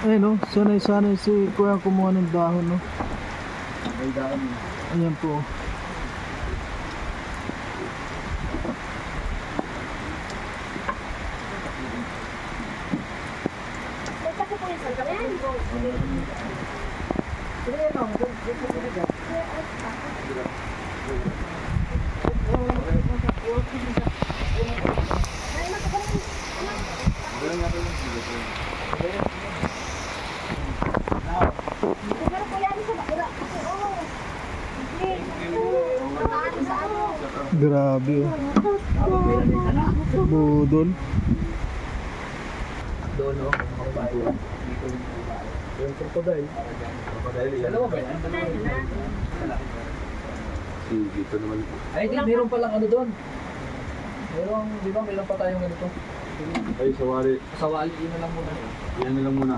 Ay no, sanay-sanay si Kuya kumuha ng dahon no. Ayan po. Grabe oh. Budol. Doon o. Yung crocodile. Dalawa ba yan? Dito naman. Ay, meron palang ano doon. Meron, di ba? Meron pa tayong ganito. Ay, sawali. Sawali, yun na lang muna. Yan na lang muna.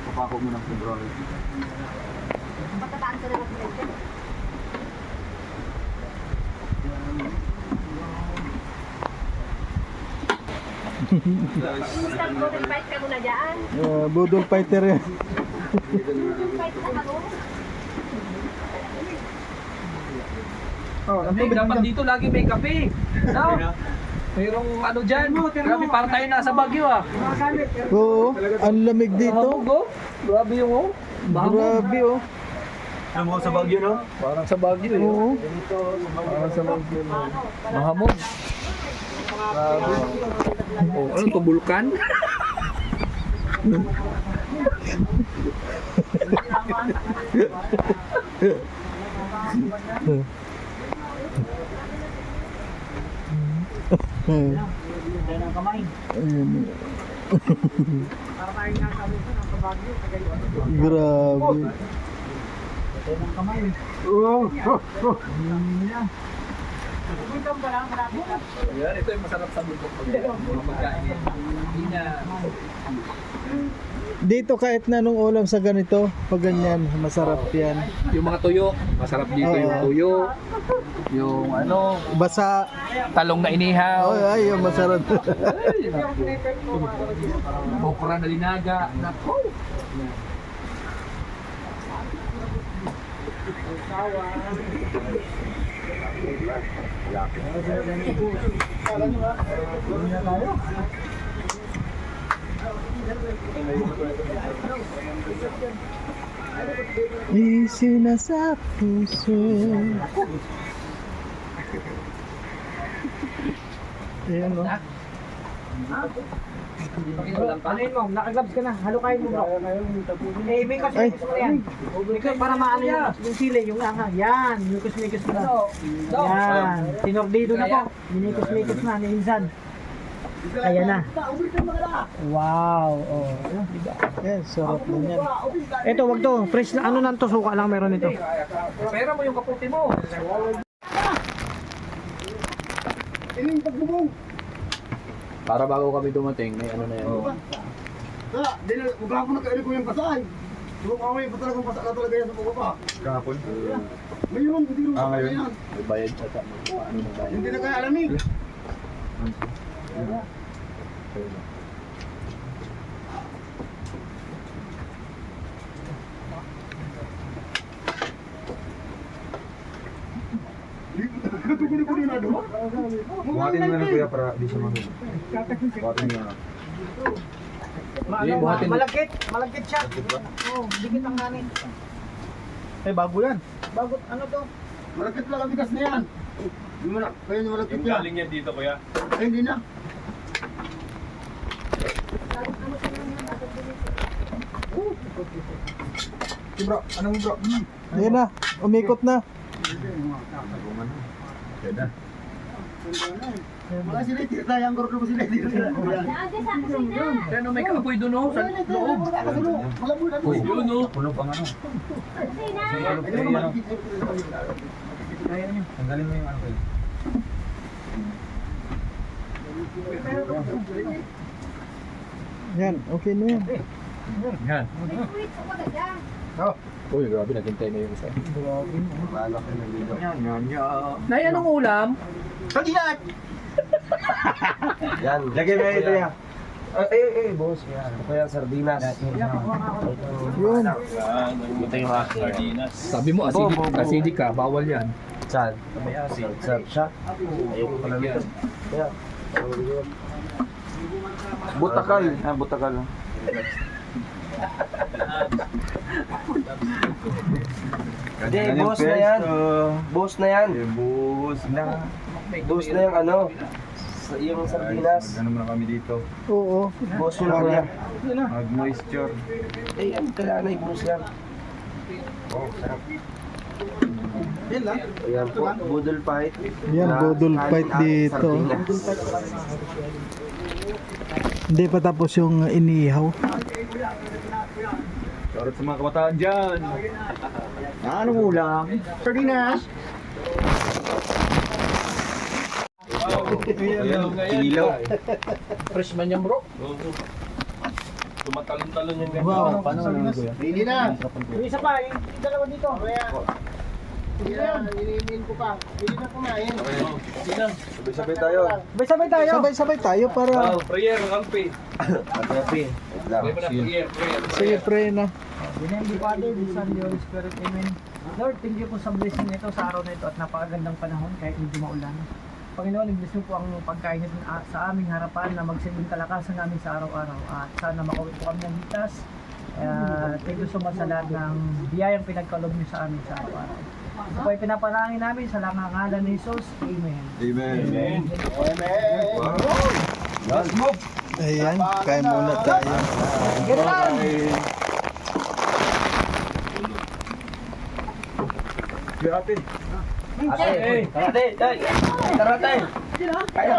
Papako mo ng February. Patataan ka na ng Instant golden fight ka muna dyan. Budol fighter yan. Golden fight na ka mo. Kape, dapat dito lagi may kape. No? Mayroong ano dyan. Grabe, parang tayo nasa Baguio ah. Oo, ang lamig dito. Mahamog oh. Grabe yung oh. Grabe oh. Alam mo sa Baguio, no? Parang sa Baguio eh. Oo. Parang sa Baguio. Mahamog. Grabe. Oh, ano to, bulkan? Ayan. Grabe. Yan, ito yung masarap sa bundok. Mga pagkain yan. Hindi na. Dito kahit na nung ulam sa ganito, pag ganyan, masarap yan. Yung mga tuyo, masarap dito yung tuyo. Yung ano, Basa. talong na inihaw. Ay, yung masarap. Ay, naku. Okra na linaga. Naku. Isina sa puso. Ayan o. Ano mo? Naka-gloves ka na. Halukayin mo bro. Eh, may kasi gusto ko yan. Ikaw para maano yung sili, yung aha. Yan, mikos-mikos na. Yan, sinordido na po. Minikos-mikos na ni Insan. Ayan na. Wow. Oh. Ayan, sarap na yan. Ito, wag to. Fresh na ano nan to, suka lang meron ito. Pera mo yung kaputi mo. Para bago kami dumating, may ano na yan. Magkakapon na kaili ko yung pasay. Lumaway pa talagang pasa na talaga yan sa pagkapa. Kahapon? Ngayon, hindi rin Ah, masakay ngayon? yan. May bayad sa ano ng bayad. Hindi na kaya alamig. Katukunin na doon. Buhatin mo na kuya para di siya mag- Buhatin mo na. Malagkit. Malagkit siya. Oh, dikit ang nanin. Eh, bago yan. Bago, ano to? Malakit lang ang bigas na yan. Yung kaya yung malakit yan. Galing yan dito kuya. Ay, hindi na. Si bro, anong bro? Ayan na, umikot na. Pwede. Wala sila, tayang garo mo sila. Ano may kaapoy doon oh, sa loob. Wala mo na. Yun oh. Puno pang ano. Tanggalin mo yung ano kuya. Yan, okay na yan. Yan. Uy, grabe, naghintay na yung isa. Nay, anong ulam? Kagilat! Yan, lagay mo ito yan. boss. Yan. Kaya sardinas. Yun. Sabi mo, acidic ka, bawal yan. Saan? May asin. Sarap siya. Ayoko pala nito. Kaya. Butakal. Butakal. Hindi, boss na yan. Boss na yan. Boss na. Boss na yung ano. Yung sardinas. Ano muna kami dito? Oo. Boss yun ako yan. Mag-moisture. Eh, ano kailangan na i-boss yan? Oh, sarap. Ayan po, budol fight. Yan, budol fight dito. Hindi pa tapos yung inihaw. Shoutout sa mga kabataan dyan. Ano ulam? Sardinas. Kinilaw. Fresh man yan bro. Tumatalon-talon yung ganyan. Wow. Paano naman ko yan? Hindi na. Yung isa pa, yung dalawa dito. Kaya. Hindi na, iniimin ko pa. Hindi na kumain. Sabay-sabay tayo. Sabay tayo. Sabay-sabay tayo para Prayer, Alpi. Happy. Wait lang. Prayer. sige pray na. In the name of the Father, the Son, the Holy Spirit. Amen. Lord, thank you po sa blessing nito sa araw na ito at napakagandang panahon kahit hindi maulan. Panginoon, i-bless mo po ang pagkain nito sa aming harapan na magsilbing kalakasan namin sa araw-araw. At sana makauwi po kami ng ligtas. Thank you so much sa lahat ng biyayang pinagkaloob niyo sa amin sa araw-araw. Ito po ay pinapanalangin namin sa ngalan ni Jesus. Amen. Amen. Let's move. Ayan, kain muna tayo. Ate. Ate. Kaya.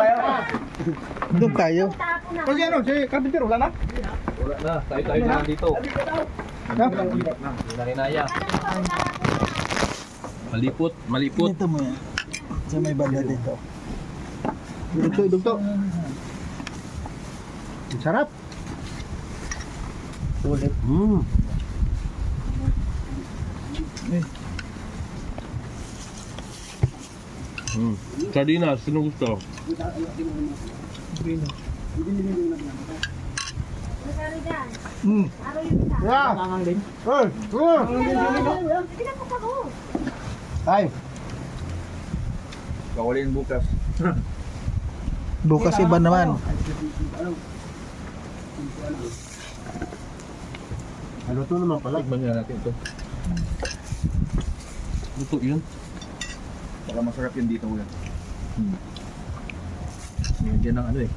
Doon tayo. Tapo na. Kasi ano, si Carpenter wala na? Wala na, tayo na lang dito. Hindi na kinaya. Malipot. Ito mo yan. Sa may banda dito. Dugto. Sarap. Ulit. Sardinas, sino gusto? Magkano dyan? Mm. Araw yung isa. Yeah. Tangang din. Hindi na po pa ko. Ay. Kawalin bukas. Bukas iba naman. Luto naman pala. Tikman nga natin ito. Luto yun. Baka masarap yun dito ulit. Yan ang ano eh.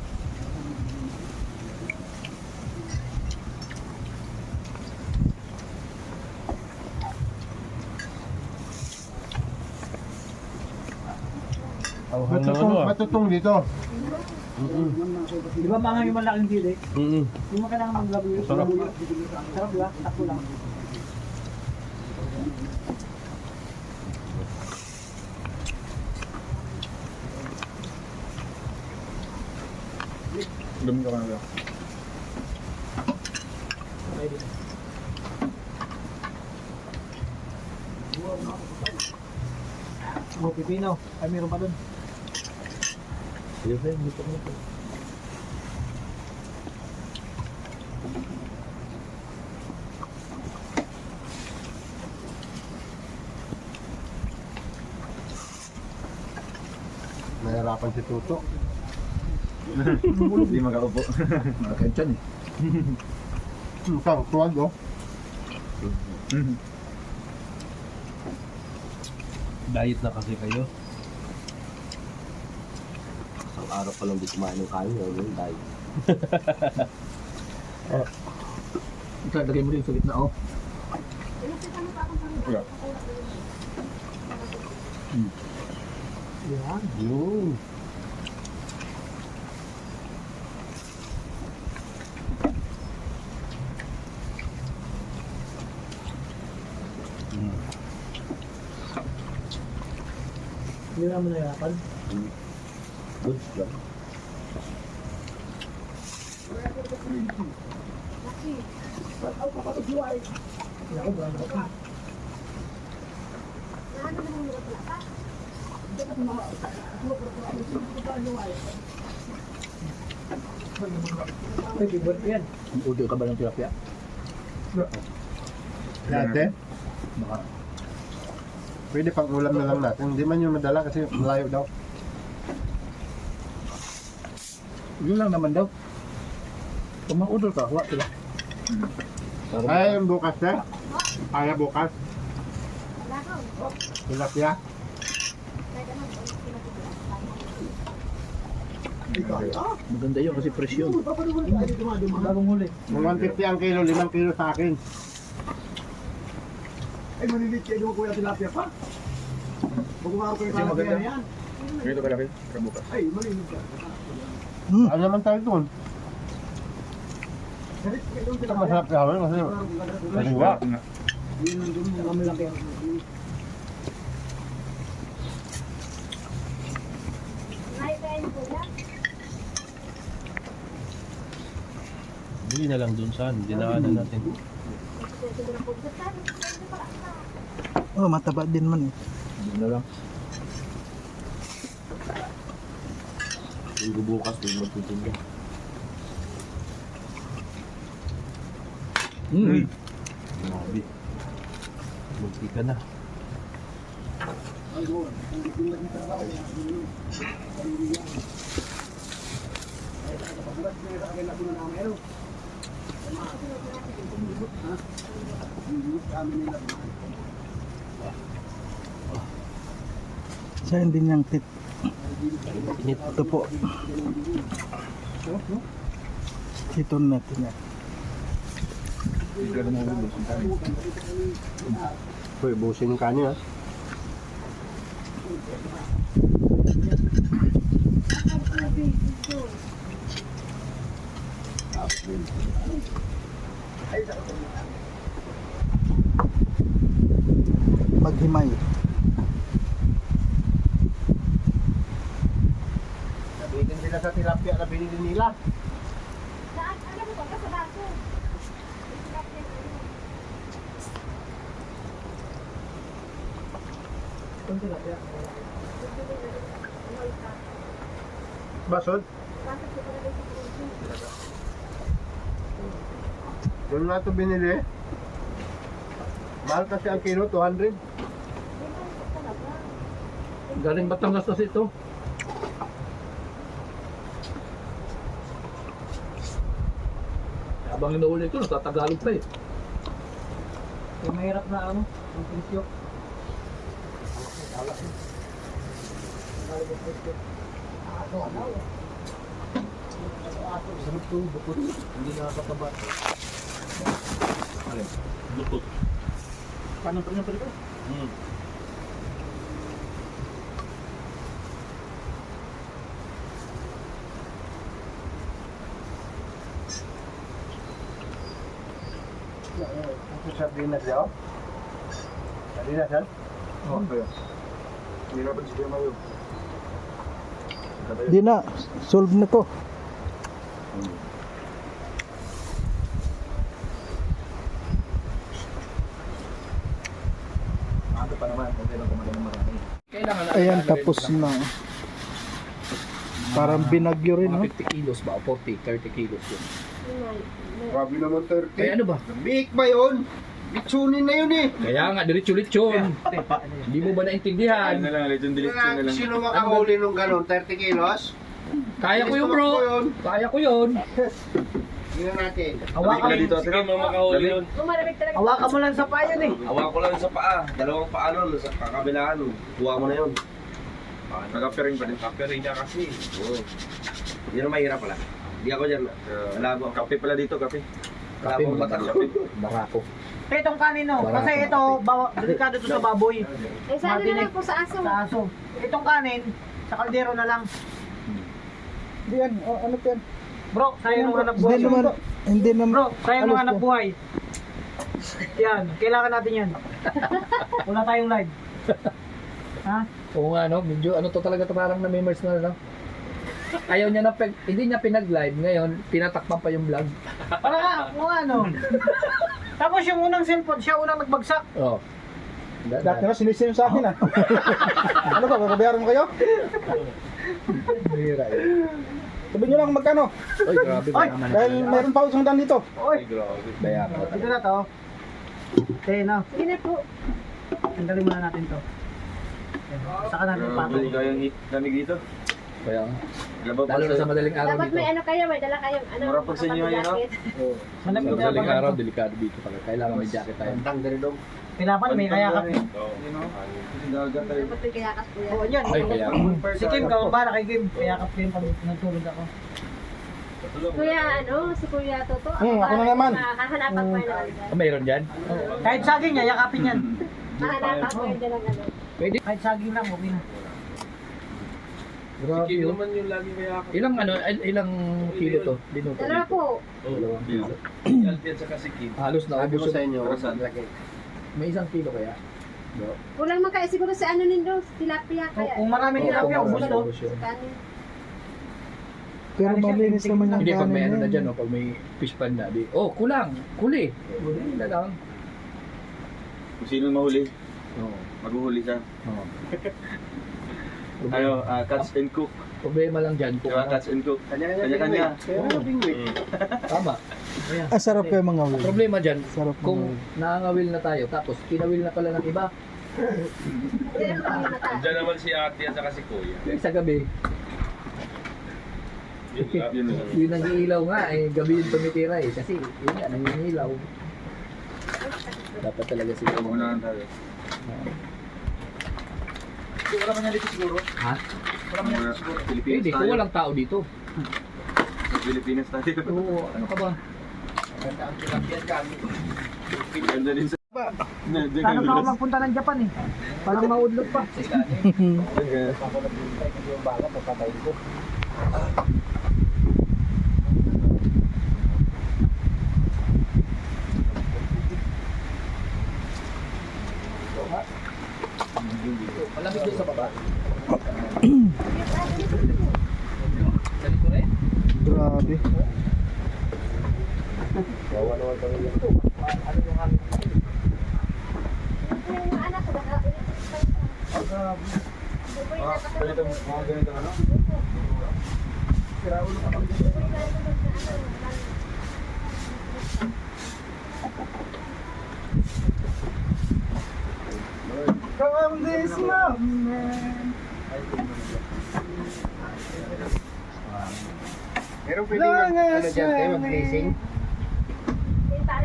Matutong dito. Di ba mga yung malaking dili? Mm-hmm. Hindi mo kailangan maglabuyo. Sarap. Sarap diba? Takbo lang. Dumi ka na. Oh, pipino. Ay, meron pa dun. Nahirapan si Tuto. Hindi makaupo. Nakakantyan eh. Saan? Tuwag oh. Diet na kasi kayo. Isang araw pa lang di kumain ng kain. Yung diet. Ito, lagay mo rin sa gitna oh. Yan. Yun. Hindi naman nahirapan. Good job. Ay, favorite ko yan. Order ka ba ng tilapia? Dati? Baka. Pwede pang ulam na lang natin. Hindi man yung madala kasi malayo daw. Yun lang naman daw. Kung ma-order ka, huwag sila. Ay, yung bukas na. Kaya bukas. Wala ko. Tilapia. Maganda yun kasi fresh yun. Bagong huli. 150 ang kilo, 5 kilo sa akin. Ay, malilit kayo doon kuya tilapia pa. Pag-umaro kayo sa tilapia yan. Ganito ka laki, kabukas. Ay, malilit ka. Ano naman tayo doon? Ito masarap ka hawin kasi kaliwa. May kain po lang. Bili na lang dun saan, dinaanan natin. Siguro po sa tayo. Oh, mataba din man eh. Yun na lang. Linggo bukas, din magtitinda. Grabe. Munti ka na. Sa hindi niyang tit. Init. Ito po. Ito natin yan. Uy, busin yung kanin ha. Maghimay. Nabitin sila sa tilapia na binili nila. Saan? Alam mo ba? Sa baso. Basod? Doon na ito binili. Mahal kasi ang kilo, 200. Galing Batangas kasi ito. Habang inuuli ito, natatagalog pa eh. Yung mahirap na ano, yung presyo. Hindi nakakataba. Alin? Lukot. Paano pa niya ito? Ito sardinas daw. Sardinas yan? Oo, kaya. Hirapan si Kuya Mayo. Di na. Solve na to. Ano pa naman, okay lang kumain ng marami. Kailangan na. Ayan, tapos na. Parang binagyo rin, no? Mga 50 kilos ba? O 40, 30 kilos yun. Grabe naman 30. Kaya ano ba? Biik ba yun? Bitsunin na yun eh. Kaya nga, diretso-litsyon. Hindi mo ba naintindihan? lang, legend Sino makahuli nung gano'n? 30 kilos? Kaya ko yun, bro. Kaya ko yun. Tingnan natin. Hawakan mo. dito, sige, mga makahuli yun. Malamig talaga. Hawakan mo lang sa paa yun eh. Hawa ko lang sa paa, dalawang paa nun, sa kakabilaan nun. Kuha mo na yun. Nag-appearing pa din. Appearing niya kasi. Oo. Hindi na mahirap pala. Hindi ako dyan. Malabo ako. Kape pala dito, kape. Malabo ang batak ko. Barako. Kaya itong kanin no, kasi ito, delikado to sa baboy. Eh, sana na lang po sa aso. Sa aso. Itong kanin, sa kaldero na lang. Di yan. Oh, ano pa yan? Bro, sayang nung hanap buhay. Hindi naman. Hindi naman. Bro, sayang nung Alos hanap po. buhay. Yan, kailangan natin yan. Wala tayong live. Ha? Oo nga, no? Medyo ano to talaga to, parang na-memorize na, no? Ayaw niya na, hindi niya pinag-live. Ngayon, tinatakpan pa yung vlog. Para nga, kung ano. Tapos yung unang cellphone, siya unang nagbagsak. Oo. Dati na sinisim sa akin, ah. Ano ba? Kakabayaran mo kayo? Bihira yun. Sabihin nyo lang magkano. Oy, grabe ba naman. Dahil mayroon pa usang daan dito. Bayaran ko Dito na to. Okay, no. Sige na po. Tanggalin muna natin to. Saka natin pato. Lamig dito. Kaya, Labab lalo na sa madaling araw Dapat dito. may ano kayo, may dala kayong ano. Mura pag sa inyo yun, no? jacket. Sa madaling araw, delikado dito pala. Kailangan may jacket tayo. Kailangan may kayakap eh. Dapat may kayakas po yan. Oo, yan. Ay, kaya. Si Kim, kawabala kay Kim. Kayakap Kim pag nagtulog ako. Kuya, ano, si Kuya Toto. Ako na naman. Hahanapan ko yun naman dyan. Mayroon dyan? Kahit saging niya, yakapin yan. Hahanapan ko yun dyan ng ano. Kahit saging lang, okay na. Grabe yun. yung lagi kaya ako. Ilang kilo to? Binuto. Dalawa po. Alpian sa kasikin. Halos na Sabi ko ubos sa yun. inyo, May 1 kilo kaya? Kulang man kaya siguro sa ano nindo, tilapia kaya. Kung marami tilapia, ubos to. Sa kanin. Pero malinis naman yung Hindi, pag may kanin ano na yan. dyan, no, pag may fish pan na, kulang, kuli. Kuli na lang. Kung sino mahuli, Oo. maghuhuli siya. Oo. Ano, catch and cook. Problema lang dyan kung Diba, ano. catch and cook. Kanya-kanya. Tama. Ah, sarap kayo mga wil. Problema dyan, Sarap kung nangangawil na tayo, tapos kinawil na pala ng iba, Diyan naman si ate at saka si kuya. sa gabi, Yun lang. yun ang ilaw nga, gabi yung tumitira kasi yun nga, nangingilaw. Dapat talaga sila Unahan tayo. Wala man yan dito siguro. Ha? Wala man yan dito siguro. Pilipinas Hindi, kung tayo. walang tao dito. Pilipinas tayo. Oo, ano ka ba? Ganda din sa... Sana pa ako magpunta ng Japan eh. Parang maudlot pa. Malamig doon sa baba. Ganito rin? Grabe. Yung anak ko, Ganito, mga ganito ano? Come this moment. Meron pwedeng ano dyan kayo, mag-racing?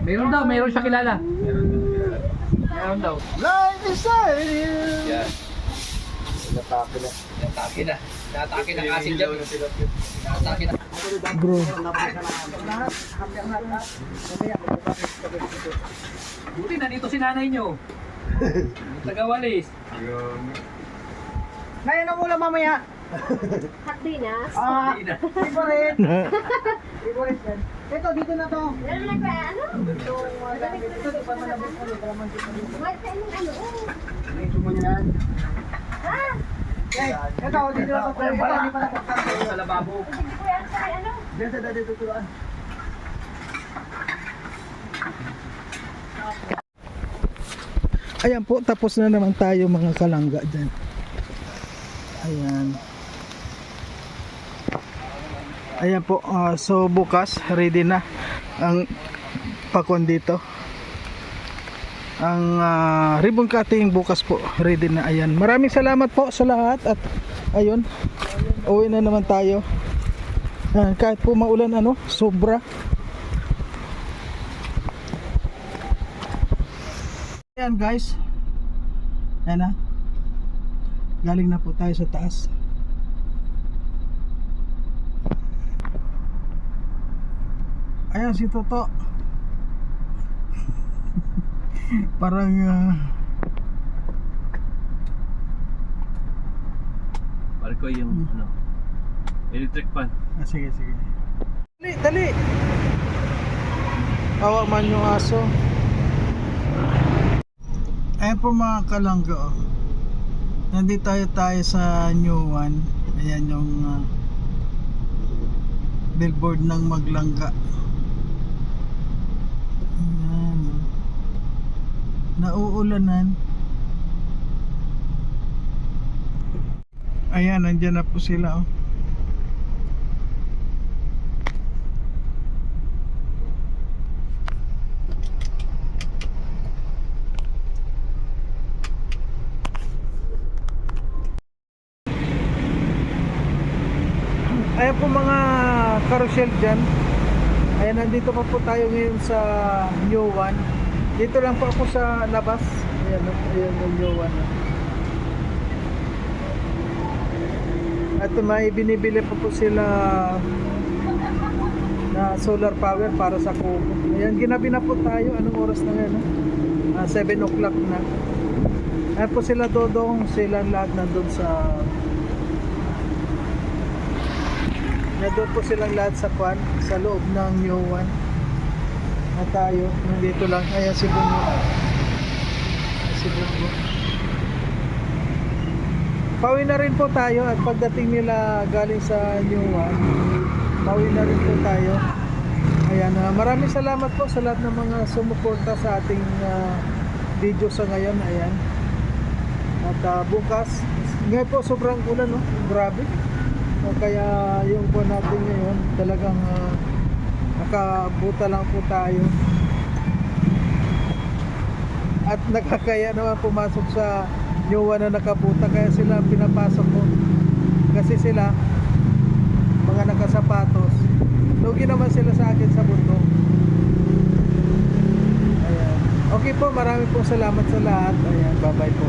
Meron siya kilala. Meron daw. Life inside you. Yan. Natake na. Natake na kasi dyan. Natake na. Bro. Buti na dito si nanay nyo. Tagawalis. Ngayon ang ulam mamaya. Hakdinas. Ah, favorite. Favorite yan. Ito, dito na to. Meron lang ba, ano? Ito, di pa malabas ko. May kainin ano? Ito mo yan. Ha? Ito, dito na to. Ito, di pa nakapagpapalabas. Sa lababo. Hindi ko yan sa ano? Dito, tutuan. Ayan po, tapos na naman tayo mga kalangga dyan. Ayan. Ayan po, so bukas ready na ang pakon dito. Ang ribbon cutting bukas po ready na. Ayan, maraming salamat po sa lahat at ayun, uwi na naman tayo. Ayan, kahit po maulan ano, sobra. Ayan guys, ayan na, galing na po tayo sa taas. Ayan si Toto. Parang Pare ko yung ano, electric fan. sige. Dali. Awa man yung aso. Ayan po mga kalangga, oh. Nandito tayo sa New One. Ayan yung billboard ng Maglangga. Ayan. Nauulanan. Ayan, nandyan na po sila, oh. social dyan. Ayan, nandito pa po tayo ngayon sa New One. Dito lang po ako sa labas. Ayan, ayan yung New One. At may binibili pa po sila na solar power para sa kubo. Ayan, ginabi na po tayo. Anong oras na ngayon? 7 o'clock na. Ayan po sila Dodong, sila lahat nandun sa... Nandun po silang lahat sa kwan, sa loob ng New One. At tayo, nandito lang. Ayan si Bungo. Si Bungo. Pauwi na rin po tayo at pagdating nila galing sa New One, pauwi na rin po tayo. Ayan, maraming salamat po sa lahat ng mga sumuporta sa ating video sa ngayon. Ayan. At bukas, ngayon po sobrang ulan, no? Grabe. Kaya yung buwan natin ngayon talagang nakabuta lang po tayo. At nakakaya naman pumasok sa New One na nakabuta, kaya sila pinapasok ko. Kasi sila mga nakasapatos, lugi naman sila sa akin sa bundok. Ayan. Okay po, marami po salamat sa lahat. Ayan, bye bye po.